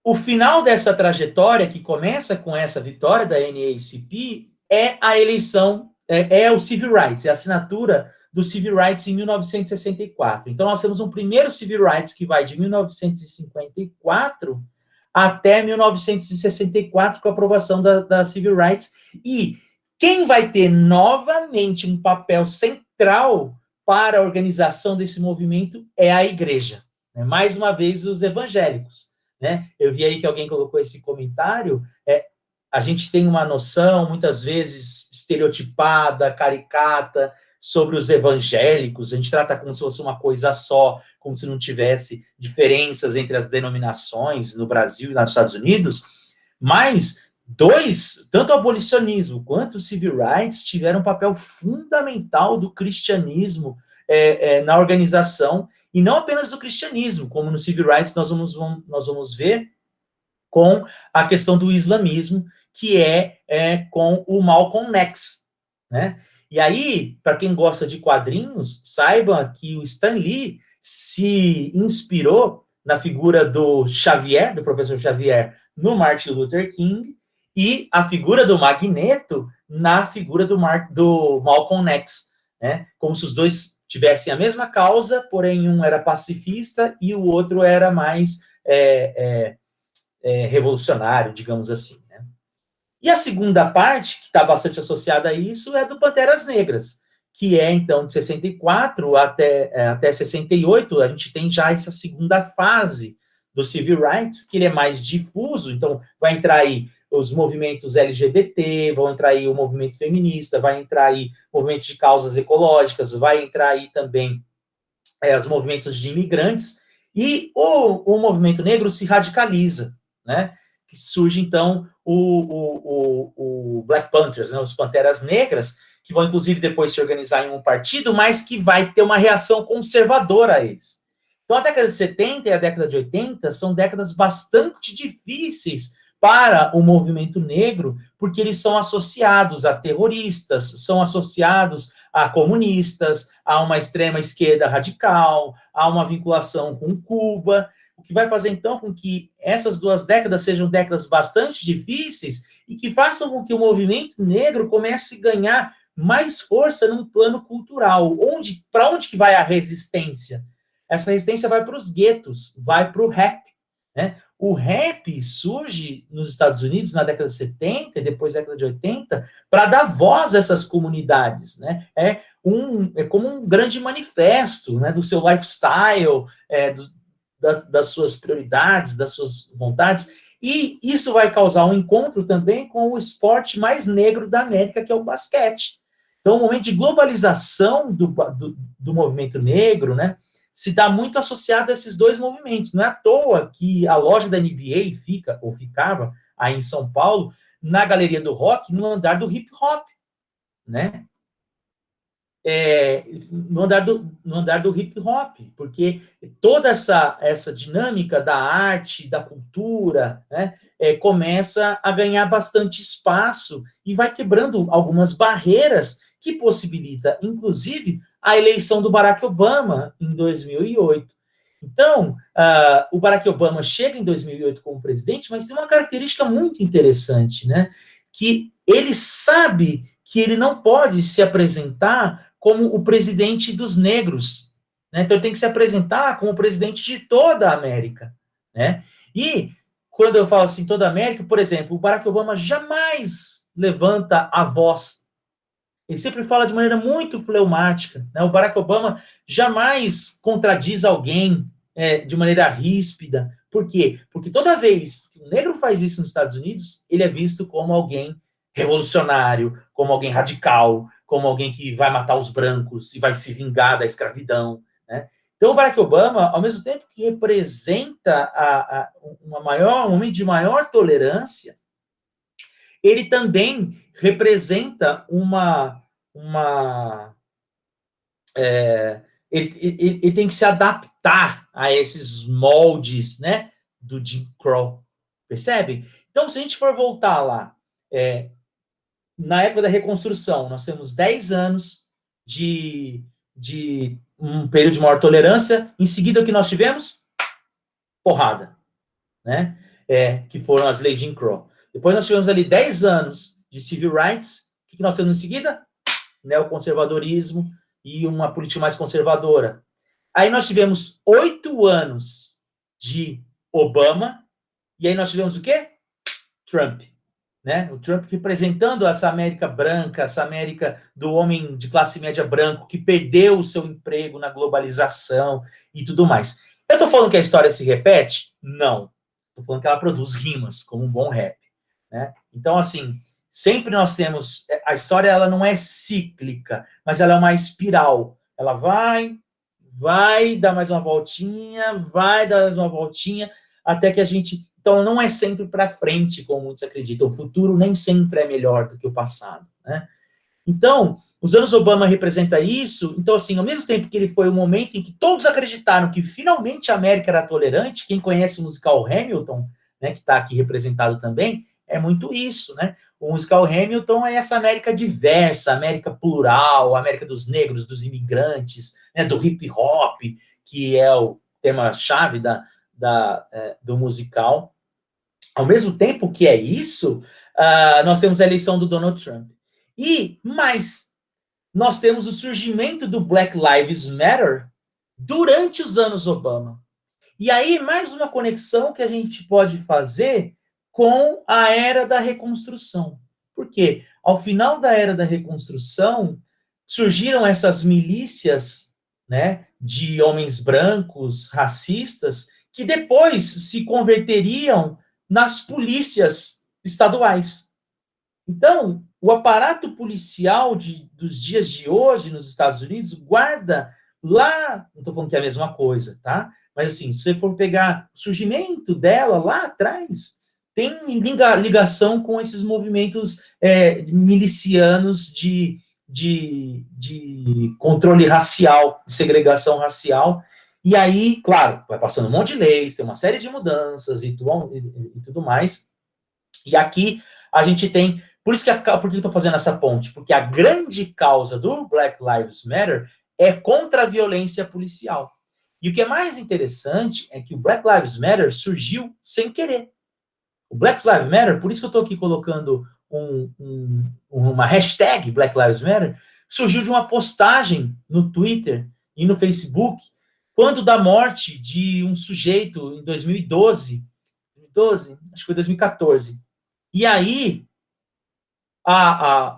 o final dessa trajetória, que começa com essa vitória da NAACP, é a eleição, é o Civil Rights, é a assinatura do Civil Rights em 1964. Então, nós temos um primeiro Civil Rights que vai de 1954 até 1964, com a aprovação da Civil Rights. E quem vai ter novamente um papel central para a organização desse movimento é a igreja. Né? Mais uma vez, os evangélicos. Né? Eu vi aí que alguém colocou esse comentário, a gente tem uma noção, muitas vezes, estereotipada, caricata, sobre os evangélicos, a gente trata como se fosse uma coisa só, como se não tivesse diferenças entre as denominações no Brasil e nos Estados Unidos, mas tanto o abolicionismo quanto o civil rights tiveram um papel fundamental do cristianismo na organização, e não apenas do cristianismo, como no Civil Rights nós vamos ver com a questão do islamismo, que com o Malcolm X, né? E aí, para quem gosta de quadrinhos, saiba que o Stan Lee se inspirou na figura do Xavier, do professor Xavier, no Martin Luther King, e a figura do Magneto na figura do Malcolm X, né? Como se os dois tivessem a mesma causa, porém um era pacifista e o outro era mais revolucionário, digamos assim. Né? E a segunda parte, que está bastante associada a isso, é do Panteras Negras, que então, de 64 até 68, a gente tem já essa segunda fase do Civil Rights, que ele é mais difuso, então vai entrar aí os movimentos LGBT, vão entrar aí o movimento feminista, vai entrar aí movimentos de causas ecológicas, vai entrar aí também os movimentos de imigrantes, e o movimento negro se radicaliza, né? Que surge, então, o Black Panthers, né? Os Panteras Negras, que vão, inclusive, depois se organizar em um partido, mas que vai ter uma reação conservadora a eles. Então, a década de 70 e a década de 80 são décadas bastante difíceis para o movimento negro, porque eles são associados a terroristas, são associados a comunistas, a uma extrema esquerda radical, a uma vinculação com Cuba, o que vai fazer, então, com que essas duas décadas sejam décadas bastante difíceis e que façam com que o movimento negro comece a ganhar mais força num plano cultural. Para onde que vai a resistência? Essa resistência vai para os guetos, vai para o rap, né? O rap surge nos Estados Unidos na década de 70 e depois da década de 80 para dar voz a essas comunidades, né? É como um grande manifesto, né, do seu lifestyle, das suas prioridades, das suas vontades, e isso vai causar um encontro também com o esporte mais negro da América, que é o basquete. Então, o momento de globalização do movimento negro, né, se dá muito associado a esses dois movimentos. Não é à toa que a loja da NBA ficava aí em São Paulo, na Galeria do Rock, no andar do hip hop, né? no andar do hip hop, porque toda essa dinâmica da arte, da cultura, né, começa a ganhar bastante espaço e vai quebrando algumas barreiras que possibilita, inclusive, a eleição do Barack Obama em 2008. Então, o Barack Obama chega em 2008 como presidente, mas tem uma característica muito interessante, né? Que ele sabe que ele não pode se apresentar como o presidente dos negros, né? Então, ele tem que se apresentar como o presidente de toda a América, né? E, quando eu falo assim, toda a América, por exemplo, o Barack Obama jamais levanta a voz. Ele sempre fala de maneira muito fleumática, né? O Barack Obama jamais contradiz alguém de maneira ríspida. Por quê? Porque toda vez que um negro faz isso nos Estados Unidos, ele é visto como alguém revolucionário, como alguém radical, como alguém que vai matar os brancos e vai se vingar da escravidão, né? Então, o Barack Obama, ao mesmo tempo que representa um momento de maior tolerância, ele também representa ele tem que se adaptar a esses moldes, né, do Jim Crow, percebe? Então, se a gente for voltar lá, na época da reconstrução, nós temos 10 anos de um período de maior tolerância, em seguida o que nós tivemos? Porrada, né? Que foram as leis de Jim Crow. Depois nós tivemos ali 10 anos de civil rights. O que nós temos em seguida? Neoconservadorismo e uma política mais conservadora. Aí nós tivemos 8 anos de Obama, e aí nós tivemos o quê? Trump, né? O Trump representando essa América branca, essa América do homem de classe média branco que perdeu o seu emprego na globalização e tudo mais. Eu estou falando que a história se repete? Não. Estou falando que ela produz rimas, como um bom rap, né? Então, assim, sempre nós temos... A história, ela não é cíclica, mas ela é uma espiral. Ela vai dar mais uma voltinha, vai dar mais uma voltinha, até que a gente... Então, não é sempre para frente, como muitos acreditam. O futuro nem sempre é melhor do que o passado, né? Então, os anos Obama representa isso. Então, assim, ao mesmo tempo que ele foi o momento em que todos acreditaram que finalmente a América era tolerante, quem conhece o musical Hamilton, né, que está aqui representado também, é muito isso, né? O musical Hamilton é essa América diversa, América plural, América dos negros, dos imigrantes, né, do hip hop, que é o tema-chave do musical. Ao mesmo tempo que é isso, nós temos a eleição do Donald Trump. Mas nós temos o surgimento do Black Lives Matter durante os anos Obama. E aí, mais uma conexão que a gente pode fazer com a era da reconstrução. Por quê? Ao final da era da reconstrução, surgiram essas milícias, né, de homens brancos, racistas, que depois se converteriam nas polícias estaduais. Então, o aparato policial dos dias de hoje nos Estados Unidos guarda lá, não estou falando que é a mesma coisa, tá? Mas assim, se você for pegar o surgimento dela lá atrás, tem ligação com esses movimentos milicianos de controle racial, de segregação racial. E aí, claro, vai passando um monte de leis, tem uma série de mudanças e tudo mais. E aqui a gente tem... Por que eu estou fazendo essa ponte? Porque a grande causa do Black Lives Matter é contra a violência policial. E o que é mais interessante é que o Black Lives Matter surgiu sem querer. O Black Lives Matter, por isso que eu estou aqui colocando uma hashtag Black Lives Matter, surgiu de uma postagem no Twitter e no Facebook, quando da morte de um sujeito em 2012, acho que foi 2014. E aí,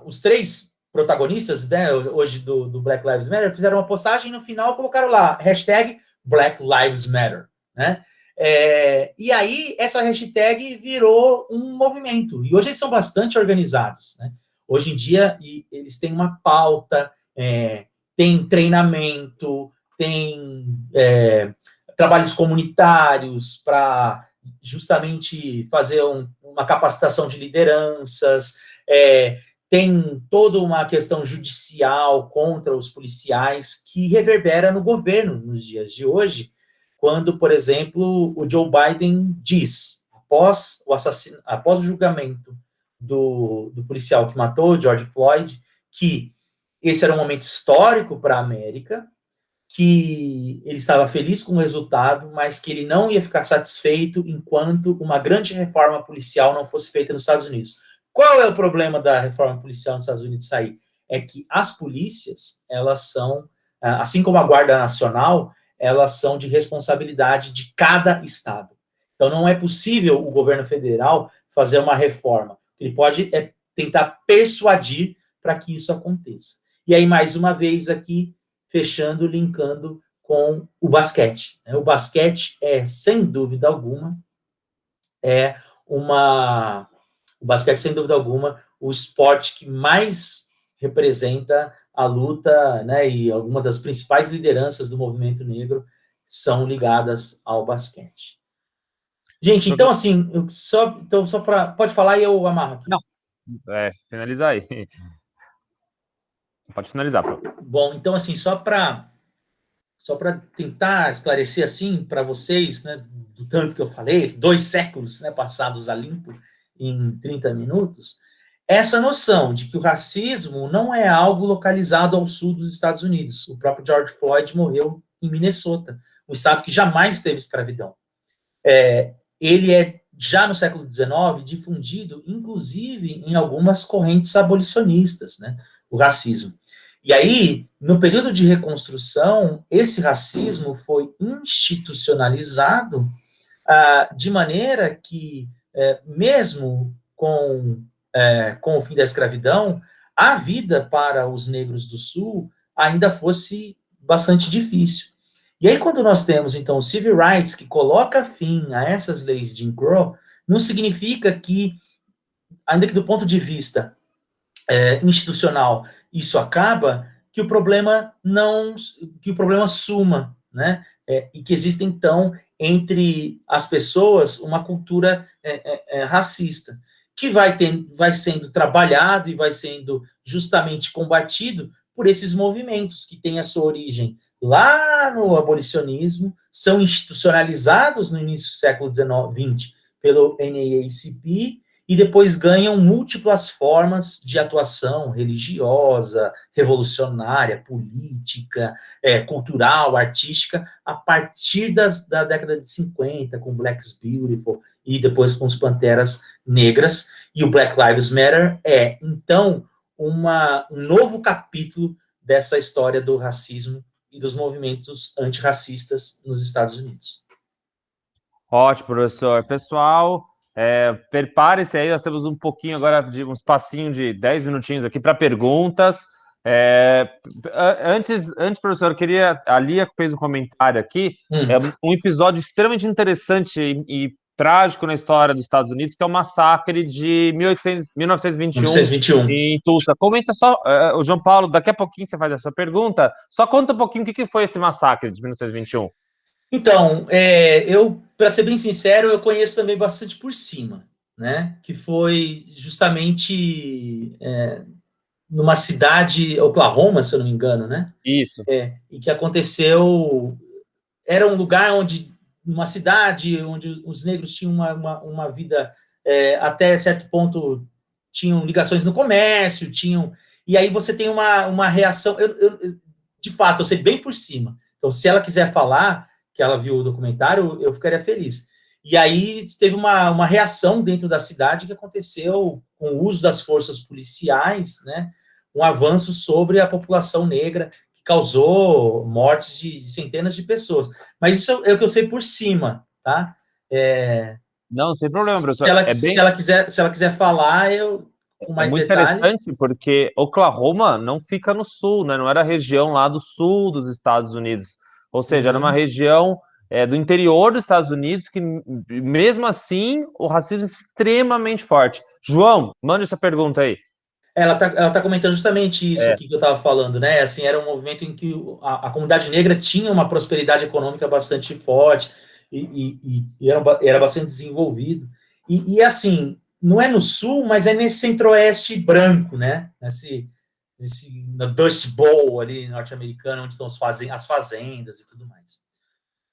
os 3 protagonistas, né, hoje do Black Lives Matter, fizeram uma postagem e no final colocaram lá, hashtag Black Lives Matter, né? E aí, essa hashtag virou um movimento. E hoje eles são bastante organizados, né? Hoje em dia, eles têm uma pauta, tem treinamento, tem trabalhos comunitários para justamente fazer uma capacitação de lideranças, tem toda uma questão judicial contra os policiais que reverbera no governo nos dias de hoje, quando, por exemplo, o Joe Biden diz, após o julgamento do policial que matou o George Floyd, que esse era um momento histórico para a América, que ele estava feliz com o resultado, mas que ele não ia ficar satisfeito enquanto uma grande reforma policial não fosse feita nos Estados Unidos. Qual é o problema da reforma policial nos Estados Unidos sair? É que as polícias, elas são, assim como a Guarda Nacional, elas são de responsabilidade de cada estado. Então, não é possível o governo federal fazer uma reforma. Ele pode tentar persuadir para que isso aconteça. E aí, mais uma vez aqui, fechando, linkando com o basquete. O basquete sem dúvida alguma, o basquete, sem dúvida alguma, o esporte que mais representa a luta, né, e algumas das principais lideranças do movimento negro são ligadas ao basquete. Gente, então, assim, só para... Pode falar e eu amarro aqui. Não, finalizar aí. Pode finalizar, Pro. Bom, então, assim, só para tentar esclarecer, assim, para vocês, né, do tanto que eu falei, 2 séculos, né, passados a limpo em 30 minutos, essa noção de que o racismo não é algo localizado ao sul dos Estados Unidos. O próprio George Floyd morreu em Minnesota, um estado que jamais teve escravidão. Ele é, já no século XIX, difundido, inclusive, em algumas correntes abolicionistas, né, o racismo. E aí, no período de reconstrução, esse racismo foi institucionalizado de maneira que, mesmo com o fim da escravidão, a vida para os negros do Sul ainda fosse bastante difícil. E aí, quando nós temos, então, o Civil Rights, que coloca fim a essas leis de Jim Crow, não significa que, ainda que do ponto de vista institucional, isso acaba, que o problema suma, né? E que existe, então, entre as pessoas, uma cultura racista, que vai sendo trabalhado e vai sendo justamente combatido por esses movimentos que têm a sua origem lá no abolicionismo, são institucionalizados no início do século XX pelo NAACP, e depois ganham múltiplas formas de atuação religiosa, revolucionária, política, cultural, artística, a partir da década de 50, com Black's Beautiful, e depois com os Panteras Negras, e o Black Lives Matter então, um novo capítulo dessa história do racismo e dos movimentos antirracistas nos Estados Unidos. Ótimo, professor. Pessoal, prepare-se aí, nós temos um pouquinho agora, um espacinho de 10 minutinhos aqui para perguntas. Antes, professor, a Lia fez um comentário aqui, um episódio extremamente interessante e trágico na história dos Estados Unidos, que é o massacre de 1921 em Tulsa. Comenta só, o João Paulo, daqui a pouquinho você faz a sua pergunta, só conta um pouquinho o que foi esse massacre de 1921. Então, para ser bem sincero, eu conheço também bastante por cima, né? Que foi justamente numa cidade, Oklahoma, se eu não me engano, né? Isso. E que aconteceu... Era um lugar numa cidade onde os negros tinham uma vida, até certo ponto, tinham ligações no comércio, e aí você tem uma reação... de fato, eu sei bem por cima. Então, se ela quiser falar que ela viu o documentário, eu ficaria feliz. E aí teve uma reação dentro da cidade que aconteceu com o uso das forças policiais, né, um avanço sobre a população negra, que causou mortes de centenas de pessoas. Mas isso é o que eu sei por cima, tá? Não, sem problema, professor. Se ela quiser falar, com mais muito detalhe. Interessante, porque Oklahoma não fica no sul, né? Não era a região lá do sul dos Estados Unidos. Ou seja, era uma região do interior dos Estados Unidos que, mesmo assim, o racismo é extremamente forte. João, mande essa pergunta aí. Ela tá comentando justamente isso aqui que eu estava falando, né? Assim, era um movimento em que a comunidade negra tinha uma prosperidade econômica bastante forte e era bastante desenvolvido. E assim, não é no sul, mas é nesse centro-oeste branco, né? No Dust Bowl ali norte-americano, onde estão as fazendas e tudo mais.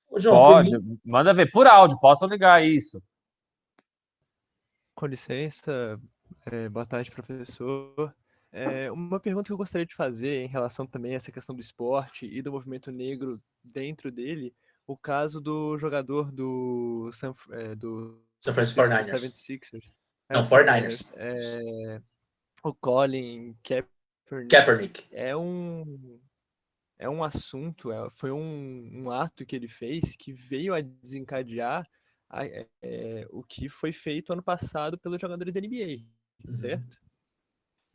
Ô, João, pode, manda ver por áudio, posso ligar isso. Com licença, boa tarde, professor. Uma pergunta que eu gostaria de fazer em relação também a essa questão do esporte e do movimento negro dentro dele, o caso do jogador do San Francisco 76ers. Não, 49ers. O Colin Kaepernick. É um assunto, foi um ato que ele fez que veio a desencadear o que foi feito ano passado pelos jogadores da NBA, certo?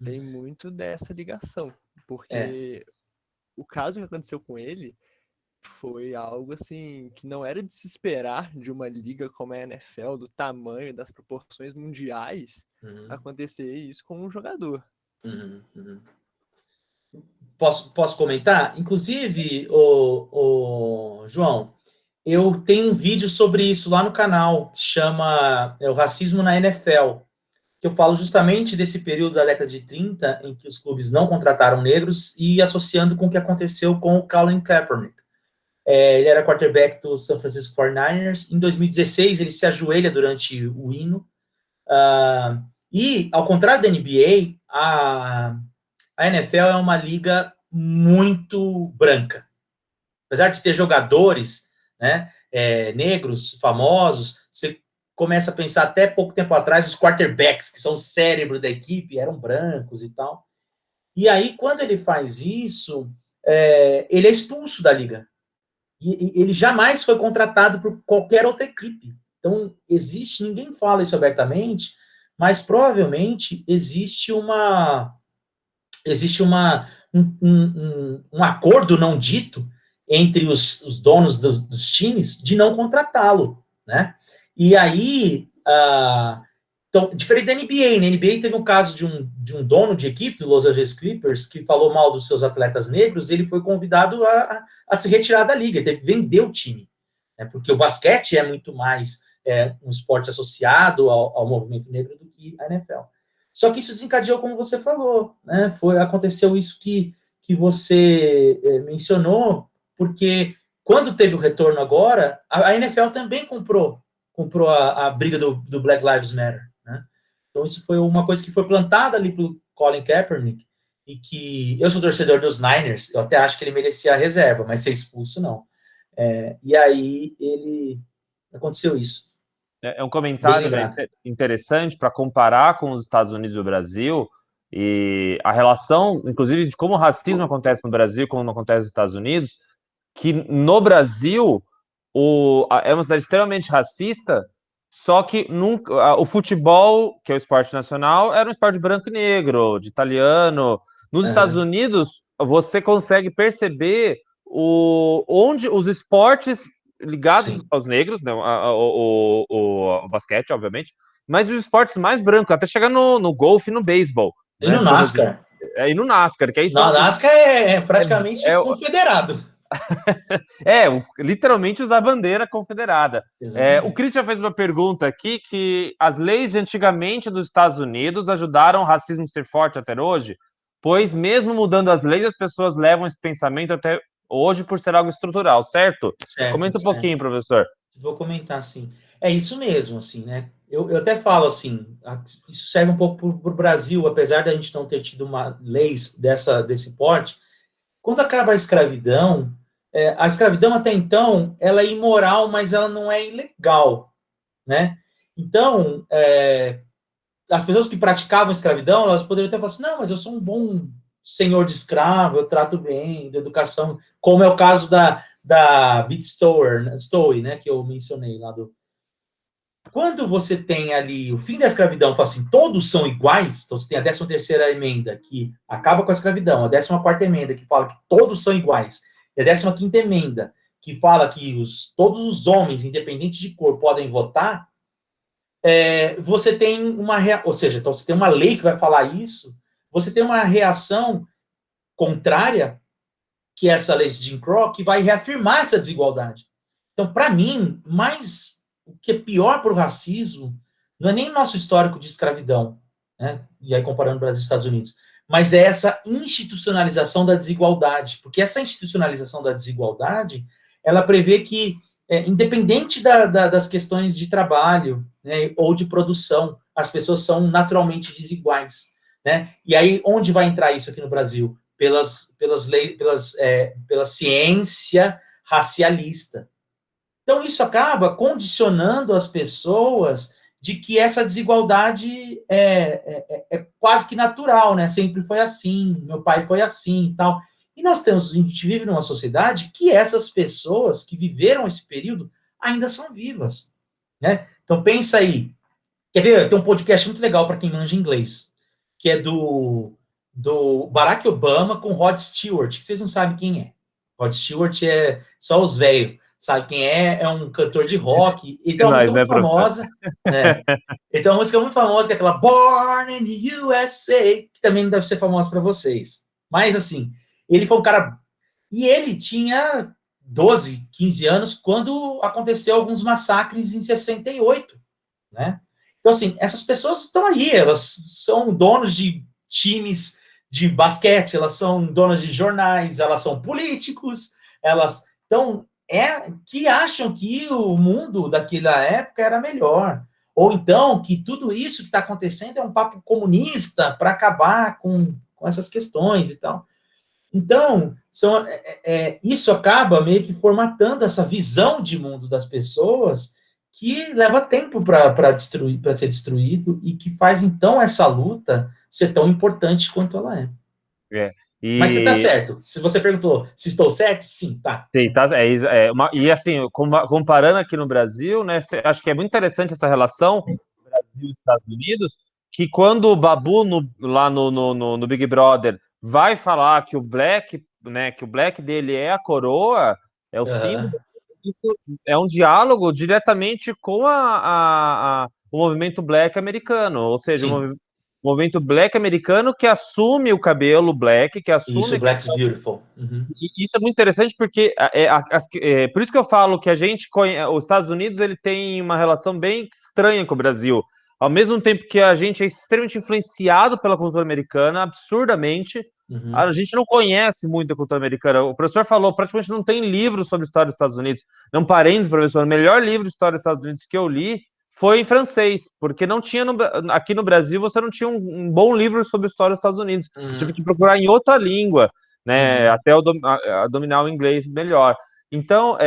Tem muito dessa ligação, porque o caso que aconteceu com ele foi algo assim que não era de se esperar de uma liga como a NFL, do tamanho, das proporções mundiais, acontecer isso com um jogador. Posso comentar? Inclusive, o João, eu tenho um vídeo sobre isso lá no canal, que chama o Racismo na NFL, que eu falo justamente desse período da década de 30, em que os clubes não contrataram negros, e associando com o que aconteceu com o Colin Kaepernick. Ele era quarterback do San Francisco 49ers. Em 2016, ele se ajoelha durante o hino. E, ao contrário da NBA, a NFL é uma liga muito branca. Apesar de ter jogadores, né, negros, famosos, você começa a pensar, até pouco tempo atrás, os quarterbacks, que são o cérebro da equipe, eram brancos e tal. E aí, quando ele faz isso, ele é expulso da liga. E ele jamais foi contratado por qualquer outra equipe. Então, ninguém fala isso abertamente, mas provavelmente existe um acordo não dito entre os donos dos times de não contratá-lo, né? E aí, então, diferente da NBA, na NBA teve um caso de um dono de equipe do Los Angeles Clippers que falou mal dos seus atletas negros, ele foi convidado a se retirar da liga, teve que vender o time, né? Porque o basquete é muito mais um esporte associado ao movimento negro do que a NFL. Só que isso desencadeou, como você falou, né? Aconteceu isso que você mencionou, porque quando teve o retorno agora, a NFL também comprou a briga do Black Lives Matter, né? Então isso foi uma coisa que foi plantada ali pelo Colin Kaepernick, e que eu sou torcedor dos Niners, eu até acho que ele merecia a reserva, mas ser expulso não. E aí aconteceu isso. É um comentário interessante para comparar com os Estados Unidos e o Brasil, e a relação, inclusive, de como o racismo acontece no Brasil, como não acontece nos Estados Unidos, que no Brasil é uma cidade extremamente racista, só que o futebol, que é o esporte nacional, era um esporte branco e negro, de italiano. Nos Estados Unidos, você consegue perceber onde os esportes ligados aos negros, né, o basquete, obviamente, mas os esportes mais brancos, até chegar no golfe e no beisebol. E no NASCAR. E no NASCAR, que é isso. No NASCAR é praticamente confederado. Literalmente usar a bandeira confederada. O Christian fez uma pergunta aqui, que as leis de antigamente dos Estados Unidos ajudaram o racismo a ser forte até hoje, pois mesmo mudando as leis, as pessoas levam esse pensamento até hoje por ser algo estrutural, certo? Comenta um pouquinho, professor. Vou comentar, sim. É isso mesmo, assim, né? Eu até falo assim, isso serve um pouco para o Brasil, apesar da gente não ter tido leis desse porte. Quando acaba a escravidão até então, ela é imoral, mas ela não é ilegal, né? Então, as pessoas que praticavam escravidão, elas poderiam até falar assim, não, mas eu sou um bom senhor de escravo, eu trato bem, da educação, como é o caso da Beat Stowe, né, que eu mencionei lá do... Quando você tem ali o fim da escravidão, fala assim, todos são iguais, então você tem a 13ª emenda, que acaba com a escravidão, a 14ª emenda, que fala que todos são iguais, e a 15ª emenda, que fala que todos os homens, independente de cor, podem votar, você tem ou seja, então você tem uma lei que vai falar isso, você tem uma reação contrária, que é essa lei de Jim Crow, que vai reafirmar essa desigualdade. Então, para mim, o que é pior para o racismo não é nem o nosso histórico de escravidão, né? E aí comparando Brasil e Estados Unidos, mas é essa institucionalização da desigualdade, porque essa institucionalização da desigualdade, ela prevê que, independente das questões de trabalho, né, ou de produção, as pessoas são naturalmente desiguais, né? E aí, onde vai entrar isso aqui no Brasil? Pela ciência racialista. Então, isso acaba condicionando as pessoas de que essa desigualdade é quase que natural, né? Sempre foi assim, meu pai foi assim e tal. E a gente vive numa sociedade que essas pessoas que viveram esse período ainda são vivas, né? Então, pensa aí. Quer ver? Tem um podcast muito legal para quem manja inglês, que é do Barack Obama com Rod Stewart, que vocês não sabem quem é. Rod Stewart é só os velhos. Sabe quem é? É um cantor de rock. E tem uma música muito famosa. Né? E tem uma música muito famosa, que é aquela Born in the USA, que também deve ser famosa para vocês. Mas, assim, ele foi um cara... E ele tinha 12, 15 anos quando aconteceu alguns massacres em 68, né? Então, assim, essas pessoas estão aí, elas são donos de times de basquete, elas são donas de jornais, elas são políticos, elas... Então, que acham que o mundo daquela época era melhor. Ou então que tudo isso que está acontecendo é um papo comunista para acabar com essas questões e tal. Então, isso acaba meio que formatando essa visão de mundo das pessoas que leva tempo para ser destruído e que faz, então, essa luta ser tão importante quanto ela é. Mas você está certo. Se você perguntou se estou certo, sim, tá. Sim, tá. E assim, comparando aqui no Brasil, né? Acho que é muito interessante essa relação Brasil e Estados Unidos, que quando o Babu lá no Big Brother vai falar que o Black, né? Que o Black dele é a coroa, é o símbolo. Isso é um diálogo diretamente com o movimento Black americano, ou seja, o movimento Black americano que assume o cabelo Black, que assume... Isso, Black's Beautiful. Uhum. E isso é muito interessante porque por isso que eu falo que os Estados Unidos ele tem uma relação bem estranha com o Brasil. Ao mesmo tempo que a gente é extremamente influenciado pela cultura americana, absurdamente, a gente não conhece muito a cultura americana. O professor falou, praticamente não tem livro sobre história dos Estados Unidos. Não, parênteses, professor, o melhor livro de história dos Estados Unidos que eu li foi em francês, porque não tinha aqui no Brasil você não tinha um bom livro sobre história dos Estados Unidos. Eu tive que procurar em outra língua, né, até dominar o inglês melhor. Então,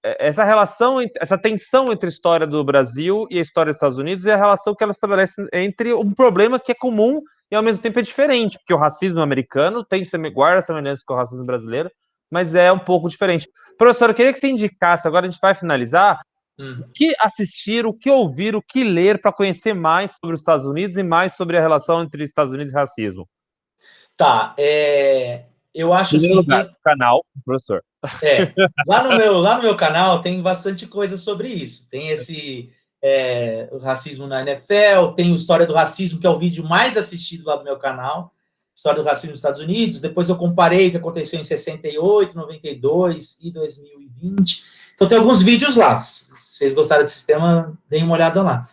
essa relação, essa tensão entre a história do Brasil e a história dos Estados Unidos é a relação que ela estabelece entre um problema que é comum e ao mesmo tempo é diferente, porque o racismo americano guarda semelhança com o racismo brasileiro, mas é um pouco diferente. Professor, eu queria que você indicasse, agora a gente vai finalizar, o que assistir, o que ouvir, o que ler para conhecer mais sobre os Estados Unidos e mais sobre a relação entre Estados Unidos e racismo. Tá, eu acho assim... lugar, canal, professor. Lá no meu canal tem bastante coisa sobre isso. Tem esse o racismo na NFL, tem o História do Racismo, que é o vídeo mais assistido lá do meu canal, História do Racismo nos Estados Unidos. Depois eu comparei o que aconteceu em 68, 92 e 2020. Então tem alguns vídeos lá. Se vocês gostaram desse tema, deem uma olhada lá.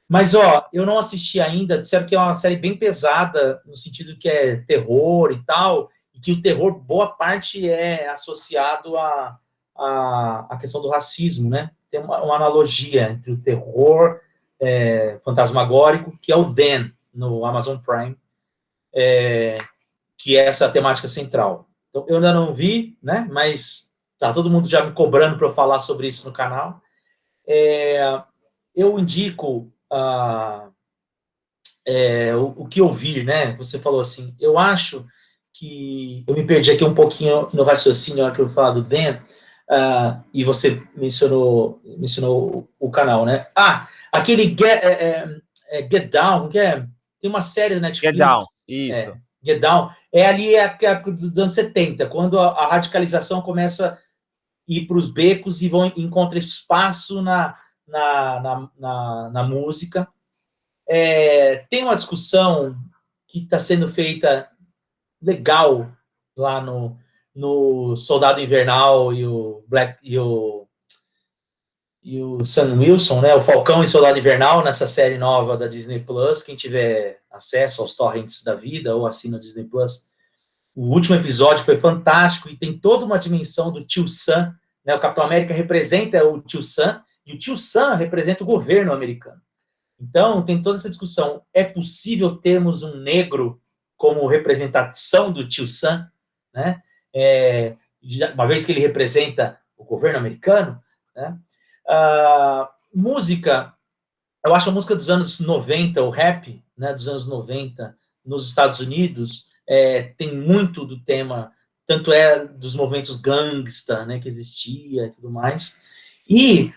Mas, eu não assisti ainda, disseram que é uma série bem pesada, no sentido que é terror e tal, e que o terror, boa parte, é associado à questão do racismo, né? Tem uma analogia entre o terror fantasmagórico, que é o Dan, no Amazon Prime, que é essa temática central. Então, eu ainda não vi, né? Mas tá todo mundo já me cobrando para eu falar sobre isso no canal. Eu indico... o que ouvir, né? Você falou assim, eu acho que... Eu me perdi aqui um pouquinho no raciocínio na hora que eu falar do Dan, e você mencionou o canal, né? Aquele Get Down, que tem uma série da Netflix. Get Down, isso. Get Down, ali dos anos 70, quando a radicalização começa a ir para os becos e encontra espaço na música. Tem uma discussão que está sendo feita legal lá no Soldado Invernal e o e o Sam Wilson, né? O Falcão e Soldado Invernal, nessa série nova da Disney Plus. Quem tiver acesso aos torrents da vida ou assina o Disney Plus, o último episódio foi fantástico e tem toda uma dimensão do tio Sam, né? O Capitão América representa o tio Sam e o tio Sam representa o governo americano. Então, tem toda essa discussão. É possível termos um negro como representação do tio Sam, né? Uma vez que ele representa o governo americano, né? Música, eu acho a música dos anos 90, o rap, né, dos anos 90, nos Estados Unidos, tem muito do tema, tanto dos movimentos gangsta, né, que existia e tudo mais. E,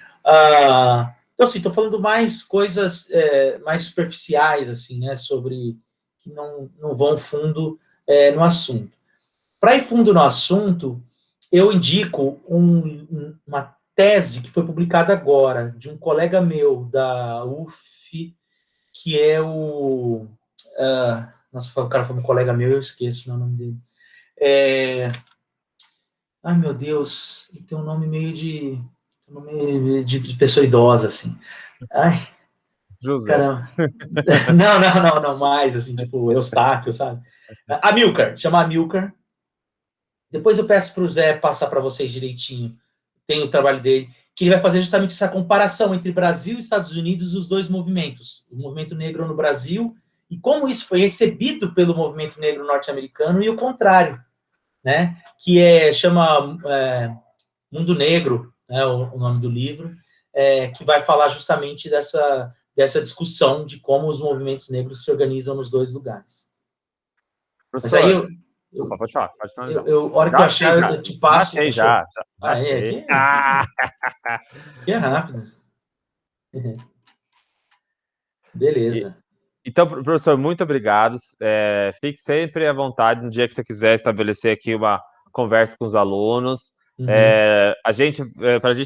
então, assim, estou falando mais coisas mais superficiais, assim, né, sobre que não vão fundo no assunto. Para ir fundo no assunto, eu indico uma tese que foi publicada agora, de um colega meu da UF, que é o... nossa, o cara foi um colega meu, eu esqueço o nome dele. Ai, meu Deus, ele tem um nome meio de pessoa idosa, assim. Ai, José. Caramba. Não, mais, assim, tipo, Eustáquio, sabe? Amilcar, chama Amilcar. Depois eu peço para o Zé passar para vocês direitinho, tem o trabalho dele, que ele vai fazer justamente essa comparação entre Brasil e Estados Unidos, os dois movimentos, o movimento negro no Brasil, e como isso foi recebido pelo movimento negro norte-americano, e o contrário, né? Que chama Mundo Negro, né, o nome do livro, que vai falar justamente dessa discussão de como os movimentos negros se organizam nos dois lugares. Professor, mas aí pode falar. A hora que eu achar, eu te passo. Já achei. Aqui é rápido. Beleza. Então, professor, muito obrigado. Fique sempre à vontade no dia que você quiser estabelecer aqui uma conversa com os alunos. Para a gente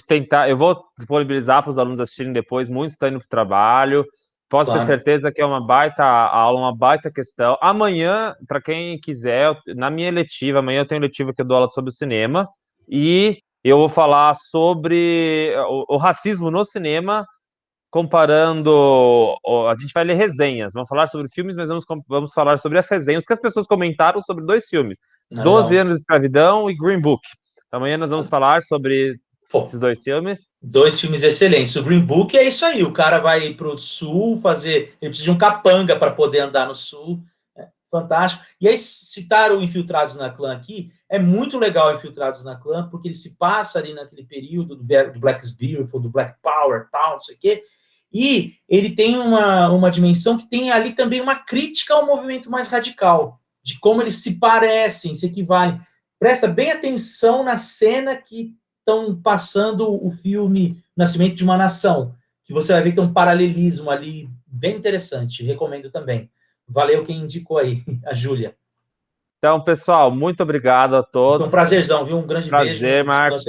tentar, eu vou disponibilizar para os alunos assistirem depois, muitos estão indo para o trabalho. Posso ter certeza que é uma baita aula, uma baita questão. Amanhã, para quem quiser, na minha eletiva, amanhã eu tenho eletiva que eu dou aula sobre o cinema, e eu vou falar sobre o racismo no cinema, comparando... A gente vai ler resenhas, vamos falar sobre filmes, mas vamos falar sobre as resenhas que as pessoas comentaram sobre dois filmes, 12 anos de escravidão e Green Book. Amanhã nós vamos falar sobre esses dois filmes. Dois filmes excelentes. O Green Book é isso aí, o cara vai para o sul ele precisa de um capanga para poder andar no sul, fantástico. E aí citaram o Infiltrados na Clã aqui, é muito legal Infiltrados na Clã, porque ele se passa ali naquele período do Black is Beautiful, do Black Power, tal, não sei o quê, e ele tem uma dimensão que tem ali também uma crítica ao movimento mais radical, de como eles se parecem, se equivalem. Presta bem atenção na cena que estão passando o filme Nascimento de uma Nação, que você vai ver que tem um paralelismo ali bem interessante, recomendo também. Valeu quem indicou aí, a Júlia. Então, pessoal, muito obrigado a todos. Foi um prazerzão, viu? Um grande beijo. Prazer, Marcos.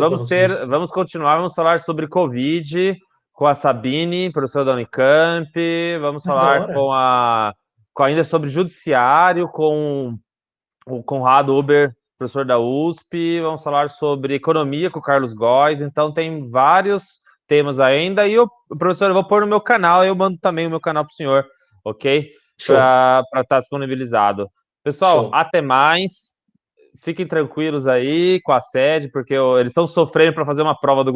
Vamos continuar, vamos falar sobre Covid com a Sabine, professora da Unicamp, vamos falar ainda sobre judiciário com o Conrado Uber, professor da USP, vamos falar sobre economia com o Carlos Góes, então tem vários temas ainda, e professor, eu vou pôr no meu canal, eu mando também o meu canal para o senhor, ok? Para estar disponibilizado. Pessoal, até mais, fiquem tranquilos aí com a sede, porque eles estão sofrendo para fazer uma prova do